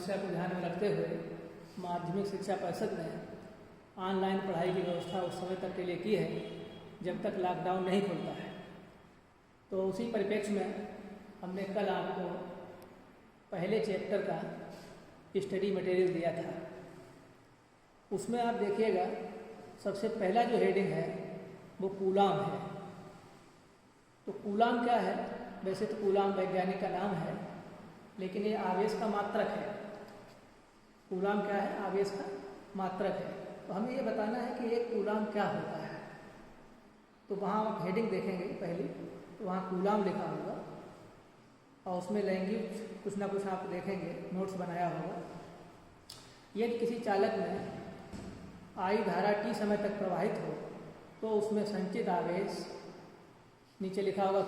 समस्या को ध्यान में रखते हुए माध्यमिक शिक्षा परिषद ने ऑनलाइन पढ़ाई की व्यवस्था उस समय तक के लिए की है जब तक लॉकडाउन नहीं खुलता है। तो उसी परिप्रेक्ष्य में हमने कल आपको पहले चैप्टर का स्टडी मटेरियल दिया था। उसमें आप देखिएगा सबसे पहला जो हेडिंग है वो कूलाम है। तो कूलाम क्या है? वैसे तो कूलाम वैज्ञानिक का नाम है, लेकिन ये आवेश का मात्रक है। कूलाम क्या है? आवेश का मात्रक है। तो हमें ये बताना है कि एक कूलाम क्या होता है। तो वहाँ आप हेडिंग देखेंगे पहली, तो वहाँ कूलाम लिखा होगा और उसमें लैंग्वेज कुछ ना कुछ आप देखेंगे, नोट्स बनाया होगा। यदि किसी चालक में आई धारा टी समय तक प्रवाहित हो तो उसमें संचित आवेश, नीचे लिखा होगा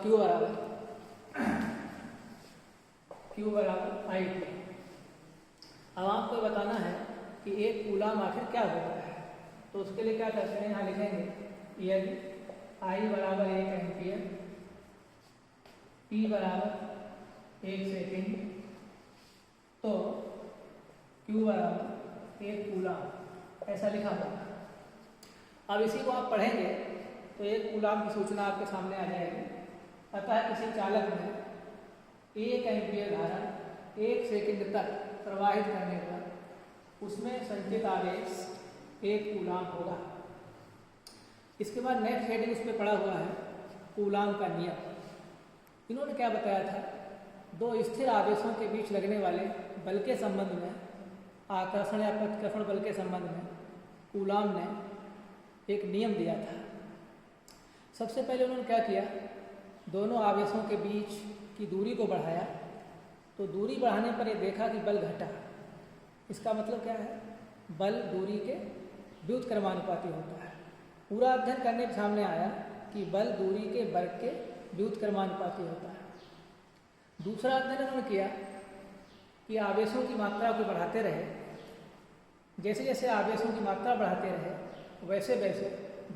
Q बराबर आई टी। अब आपको बताना है कि एक कूलाम आखिर क्या होता है। तो उसके लिए क्या करते हैं, यहाँ लिखेंगे यदि आई बराबर 1 एम्पियर, टी बराबर 1 सेकेंड, तो Q बराबर 1 कूलाम, ऐसा लिखा होगा। अब इसी को आप पढ़ेंगे तो एक कूलाम की सूचना आपके सामने आ जाएगी। अतः किसी चालक में 1 एम्पियर धारा 1 सेकेंड तक प्रवाहित करने पर उसमें संचित आवेश 1 कूलाम होगा। इसके बाद नेक्स्ट हेडिंग उसमें पड़ा हुआ है कूलाम का नियम। इन्होंने क्या बताया था? दो स्थिर आवेशों के बीच लगने वाले बल के संबंध में, आकर्षण या प्रतिकर्षण बल के संबंध में कूलाम ने एक नियम दिया था। सबसे पहले उन्होंने क्या किया, दोनों आवेशों के बीच की दूरी को बढ़ाया। तो दूरी बढ़ाने पर यह देखा कि बल घटा। इसका मतलब क्या है? बल दूरी के व्युत्क्रमानुपाती होता है। पूरा अध्ययन करने के सामने आया कि बल दूरी के वर्ग के व्युत्क्रमानुपाती होता है। दूसरा अध्ययन उन्होंने किया कि आवेशों की मात्रा को बढ़ाते रहे। जैसे जैसे आवेशों की मात्रा बढ़ाते रहे वैसे वैसे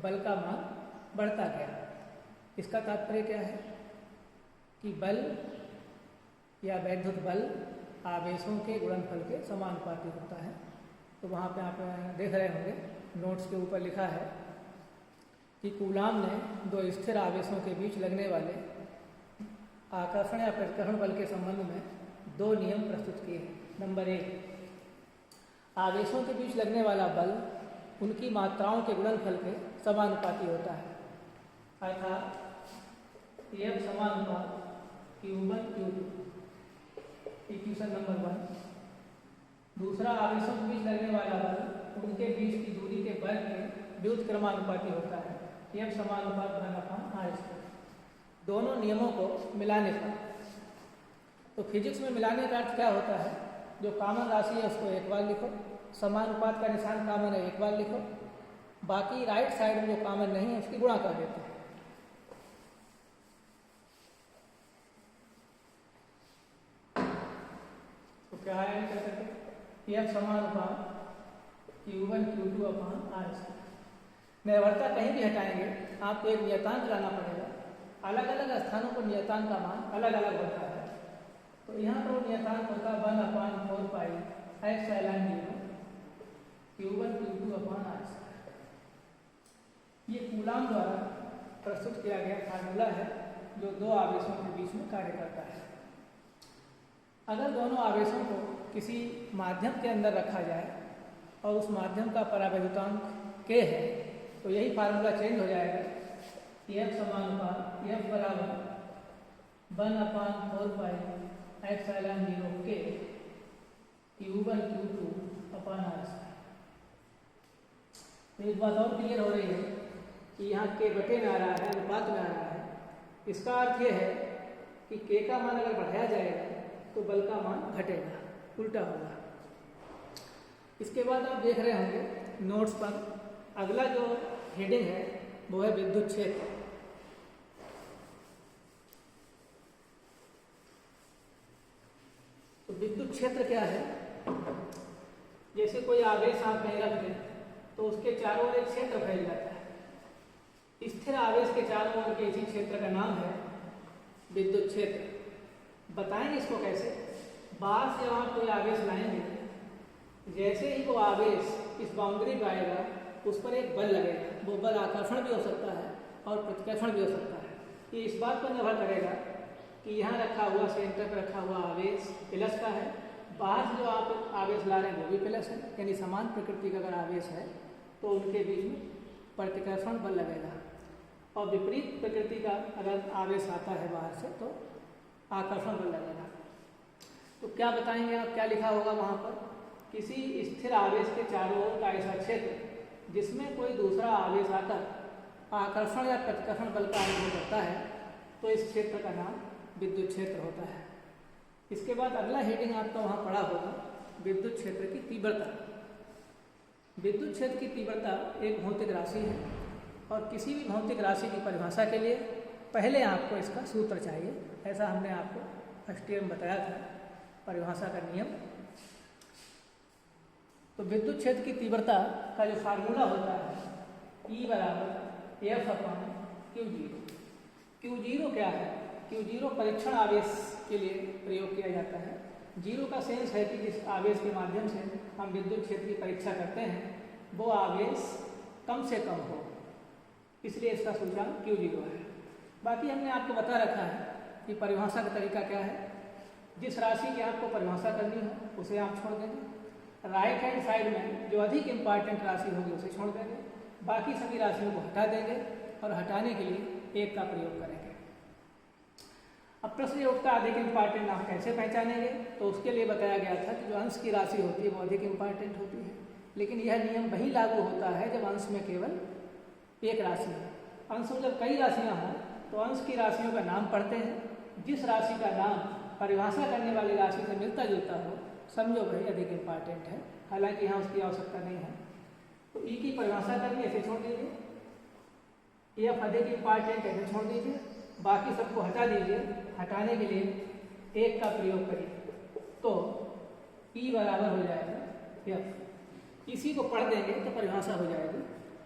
बल का मान बढ़ता गया। इसका तात्पर्य क्या है कि बल या वैद्युत बल आवेशों के गुणनफल के समानुपाती होता है। तो वहाँ पे आप देख रहे होंगे नोट्स के ऊपर लिखा है कि कूलाम ने दो स्थिर आवेशों के बीच लगने वाले आकर्षण या प्रतिकर्षण बल के संबंध में 2 नियम प्रस्तुत किए। नंबर 1, आवेशों के बीच लगने वाला बल उनकी मात्राओं के गुणनफल के समानुपाती होता है, अर्थात F समानुपात Q1 Q2, equation number 1। दूसरा, आवेशों के बीच लगने वाला बल उनके बीच की दूरी के वर्ग के व्युत्क्रमानुपाती होता है, F समानुपात 1/r²। दोनों नियमों को मिलाने पर, तो फिजिक्स में मिलाने का अर्थ क्या होता है? जो कॉमन राशि है उसको एक बार लिखो, समानुपात का निशान कॉमन है एक बार लिखो, बाकी राइट साइड में जो कॉमन नहीं है उसकी गुणा कर देते हैं। तो क्या है कर सकते? F समानुपात Q1 Q2/r²। निर्भरता कहीं भी हटाएंगे आपको एक नियतांक लाना पड़ेगा। अलग अलग स्थानों पर नियतांक का मान अलग अलग होता है। तो यहाँ पर नियतांक होता है 1/4 पाई ε0 Q1 Q2/r²। ये कूलाम द्वारा प्रस्तुत किया गया फार्मूला है जो दो आवेशों के बीच में कार्य करता है। अगर दोनों आवेशों को किसी माध्यम के अंदर रखा जाए और उस माध्यम का परावैद्युतांक K है तो यही फार्मूला चेंज हो जाएगा। F समानुपात F बराबर 1/4 पाई ε0 K Q1 Q2/r²। तो एक बात और क्लियर हो रही है कि यहाँ K बटे में आ रहा है, अनुपात में आ रहा है। इसका अर्थ यह है कि K का मान अगर बढ़ाया जाएगा तो बल का मान घटेगा, उल्टा होगा। इसके बाद आप देख रहे होंगे नोट्स पर अगला जो हेडिंग है वो है विद्युत क्षेत्र। तो विद्युत क्षेत्र क्या है? जैसे कोई आवेश आप कहीं रख दें तो उसके चारों ओर एक क्षेत्र फैल जाता है। स्थिर आवेश के चारों ओर के इसी क्षेत्र का नाम है विद्युत क्षेत्र। बताएंगे इसको कैसे? बाहर से आप कोई आवेश लाएंगे जैसे ही वो आवेश इस बाउंड्री पर आएगा उस पर एक बल लगेगा। वो बल आकर्षण भी हो सकता है और प्रतिकर्षण भी हो सकता है। ये इस बात पर निर्भर करेगा कि यहाँ रखा हुआ सेंटर पर रखा हुआ आवेश प्लस का है, बाहर से जो आप आवेश ला रहे हैं वो भी प्लस है, यानी समान प्रकृति का अगर आवेश है तो उनके बीच में प्रतिकर्षण बल लगेगा। और विपरीत प्रकृति का अगर आवेश आता है बाहर से तो आकर्षण बल लगेगा। तो क्या बताएंगे आप, क्या लिखा होगा वहाँ पर? किसी स्थिर आवेश के चारों ओर का ऐसा क्षेत्र जिसमें कोई दूसरा आवेश आकर आकर्षण या प्रतिकर्षण बल का अनुभव करता है तो इस क्षेत्र का नाम विद्युत क्षेत्र होता है। इसके बाद अगला हेडिंग आपका वहाँ पढ़ा होगा विद्युत क्षेत्र की तीव्रता। विद्युत क्षेत्र की तीव्रता एक भौतिक राशि है और किसी भी भौतिक राशि की परिभाषा के लिए पहले आपको इसका सूत्र चाहिए। ऐसा हमने आपको फर्स्ट ईयर में बताया था, परिभाषा का नियम। तो विद्युत क्षेत्र की तीव्रता का जो फार्मूला होता है E बराबर F/Q0। Q0 क्या है? Q0 परीक्षण आवेश के लिए प्रयोग किया जाता है। जीरो का सेंस है कि जिस आवेश के माध्यम से हम विद्युत क्षेत्र की परीक्षा करते हैं वो आवेश कम से कम हो, इसलिए इसका सूचकांक Q0 है। बाकी हमने आपको बता रखा है कि परिभाषा का तरीका क्या है। जिस राशि की आपको परिभाषा करनी है उसे आप छोड़ देंगे, राइट हैंड साइड में जो अधिक इम्पॉर्टेंट राशि होगी उसे छोड़ देंगे, बाकी सभी राशियों को हटा देंगे और हटाने के लिए एक का प्रयोग करेंगे। अब प्रश्न ये उठता अधिक इम्पॉर्टेंट आप कैसे पहचानेंगे? तो उसके लिए बताया गया था कि जो अंश की राशि होती है वो अधिक इम्पॉर्टेंट होती है, लेकिन यह नियम वही लागू होता है जब अंश में केवल एक राशि हो। अंश में जब कई राशियाँ हों तो अंश की राशियों का नाम पढ़ते हैं। जिस राशि का नाम परिभाषा करने वाली राशि से मिलता जुलता हो समझो वही अधिक इम्पॉर्टेंट है, हालांकि यहाँ उसकी आवश्यकता नहीं है। तो ई की परिभाषा करनी ऐसे छोड़ दीजिए, एफ अधिक इम्पॉर्टेंट ऐसे छोड़ दीजिए, बाकी सबको हटा दीजिए। हटाने के लिए एक का प्रयोग करिए तो ई बराबर हो जाएगा एफ। इसी को पढ़ देंगे तो परिभाषा हो जाएगी।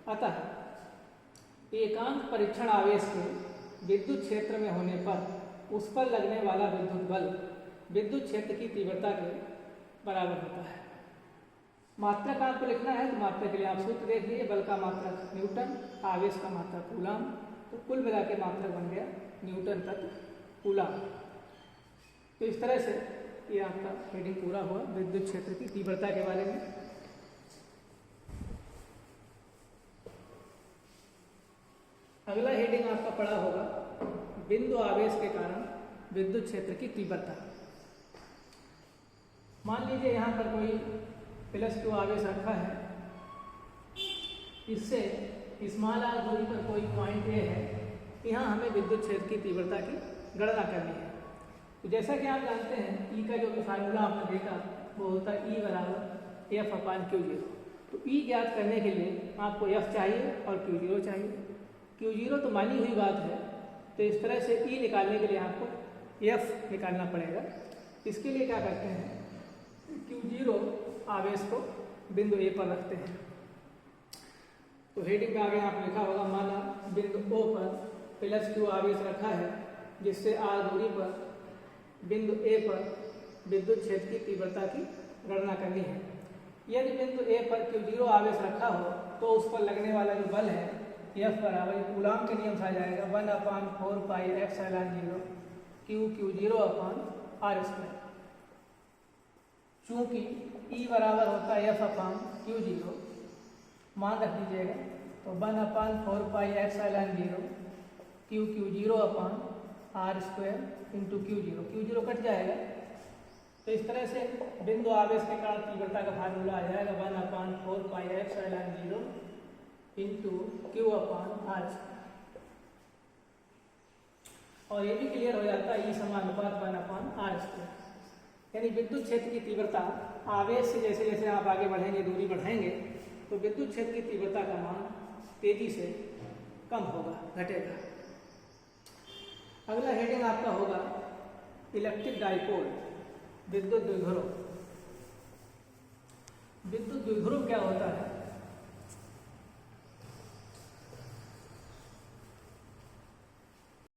अतः एकांक परीक्षण आवेश के विद्युत क्षेत्र में होने पर उस पर लगने वाला विद्युत बल विद्युत क्षेत्र की तीव्रता के बराबर होता है। मात्रक आपको लिखना है तो मात्रक के लिए आप सूत्र देख लीजिए। बल का मात्रक न्यूटन, आवेश का मात्रक कूलाम, तो कुल मिला के मात्रक बन गया न्यूटन तक कूलाम। तो इस तरह से ये आपका हेडिंग पूरा हुआ विद्युत क्षेत्र की तीव्रता के बारे में। अगला हेडिंग आपका पढ़ा होगा बिंदु आवेश के कारण विद्युत क्षेत्र की तीव्रता। मान लीजिए यहाँ पर कोई +Q आवेश रखा है, इससे स्मॉल r दूरी पर कोई पॉइंट A है, यहाँ हमें विद्युत क्षेत्र की तीव्रता की गणना करनी है। तो जैसा कि आप जानते हैं E का जो फार्मूला आपने देखा वो होता है E बराबर F/Q0। तो E ज्ञात करने के लिए आपको F चाहिए और Q0 चाहिए। Q0 तो मानी हुई बात है, तो इस तरह से E निकालने के लिए आपको F निकालना पड़ेगा। इसके लिए क्या करते हैं, Q0 आवेश को बिंदु A पर रखते हैं। तो हेडिंग में आगे आप लिखा होगा माना बिंदु O पर +Q आवेश रखा है जिससे r दूरी पर बिंदु A पर विद्युत क्षेत्र की तीव्रता की गणना करनी है। यदि बिंदु A पर Q0 आवेश रखा हो तो उस पर लगने वाला जो बल है F बराबर कूलाम के नियम से आ जाएगा 1/4πε0 Q0/r²। चूंकि E बराबर होता है F/Q0, मान रख दीजिएगा, तो 1/4πε0 Q0/r² into Q0, Q0 cut जाएगा। तो इस तरह से बिंदु आवेश के कारण तीव्रता का फार्मूला आ जाएगा 1/4πε0 इंटू Q/r²। और ये भी क्लियर हो जाता है E समानुपात 1/r²। यानी विद्युत क्षेत्र की तीव्रता आवेश से जैसे जैसे आप आगे बढ़ेंगे, दूरी बढ़ाएंगे, तो विद्युत क्षेत्र की तीव्रता का मान तेजी से कम होगा, घटेगा। अगला हेडिंग आपका होगा इलेक्ट्रिक डाइपोल, विद्युत द्विध्रुव। विद्युत द्विध्रुव क्या होता है?